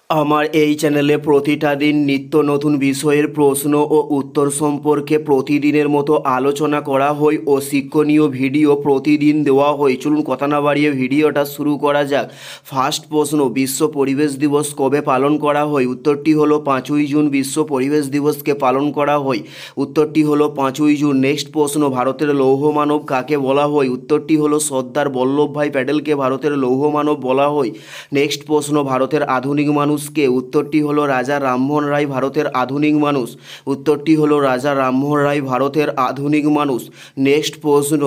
আমার এই চ্যানেলে প্রতিটা দিন নিত্য নতুন বিষয়ের প্রশ্ন ও উত্তর সম্পর্কে প্রতিদিনের মতো আলোচনা করা হয় ও শিক্ষণীয় ভিডিও প্রতিদিন দেওয়া হয়। চলুন কথা না বাড়িয়ে ভিডিওটা শুরু করা যাক। ফার্স্ট প্রশ্ন, বিশ্ব পরিবেশ দিবস কবে পালন করা হয়? উত্তরটি হলো 5ই জুন বিশ্ব পরিবেশ দিবসকে পালন করা হয়। উত্তরটি হলো 5ই জুন। নেক্সট প্রশ্ন, ভারতের লৌহ মানব কাকে বলা হয়? উত্তরটি হলো সর্দার বল্লভভাই প্যাটেলকে ভারতের লৌহ মানব বলা হয়। নেক্সট প্রশ্ন, ভারতের আধুনিক মানুষকে? উত্তরটি হলো রাজা রামমোহন রায় ভারতের আধুনিক মানুষ। উত্তরটি হলো রাজা রামমোহন রায় ভারতের আধুনিক মানুষ। নেক্সট প্রশ্ন,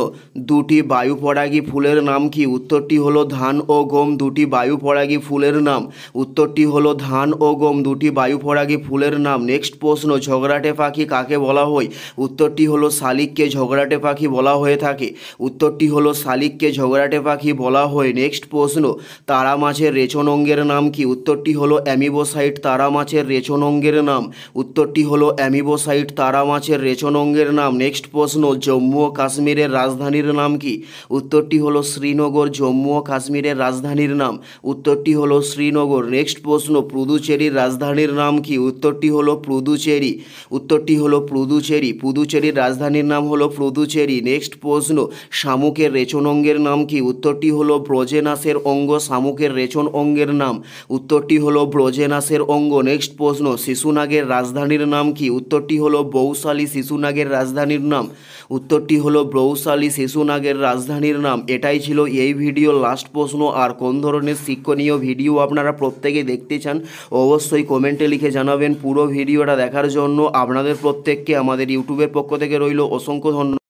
দুটি বায়ুপরাগী ফুলের নাম কি? উত্তরটি হলো ধান ও গম দুটি বায়ুপরাগী ফুলের নাম। উত্তরটি হলো ধান ও গম দুটি বায়ুপরাগী ফুলের নাম। নেক্সট প্রশ্ন, ঝগড়াটে পাখি কাকে বলা হয়? উত্তরটি হলো শালিককে ঝগড়াটে পাখি বলা হয়ে থাকে। উত্তরটি হলো শালিককে ঝগড়াটে পাখি বলা হয়। নেক্সট প্রশ্ন, তারা মাছের রেচন অঙ্গের নাম কি? উত্তরটি হলো অ্যামিবোসাইট তারা মাছের রেচন অঙ্গের নাম। উত্তরটি হলো অ্যামিবোসাইট তারা মাছের রেচন অঙ্গের নাম। নেক্সট প্রশ্ন, জম্মু ও কাশ্মীরের রাজধানীর নাম কি? উত্তরটি হলো শ্রীনগর জম্মু ও কাশ্মীরের রাজধানীর নাম। উত্তরটি হলো শ্রীনগর। নেক্সট প্রশ্ন, পুদুচেরির রাজধানীর নাম কি? উত্তরটি হলো পুদুচেরি। উত্তরটি হলো পুদুচেরি। পুদুচেরির রাজধানীর নাম হলো পুদুচেরি। নেক্সট প্রশ্ন, শামুকের রেচন অঙ্গের নাম কি? উত্তরটি হলো ব্রজেনাসের অঙ্গ শামুকের রেচন অঙ্গের নাম। উত্তরটি হলো ব্রজেনাসের অঙ্গ। নেক্সট প্রশ্ন, শিশুনাগের রাজধানীর নাম কি? উত্তরটি হলো বৌশালী শিশুনাগের রাজধানীর নাম। উত্তরটি হলো বৌশালী শিশুনাগের রাজধানীর নাম। এটাই ছিল এই ভিডিওর লাস্ট প্রশ্ন। আর কোন ধরনের শিক্ষণীয় ভিডিও আপনারা প্রত্যেকে দেখতে চান অবশ্যই কমেন্টে লিখে জানাবেন। পুরো ভিডিওটা দেখার জন্য আপনাদের প্রত্যেককে আমাদের ইউটিউবের পক্ষ থেকে রইল অসংখ্য ধন্যবাদ।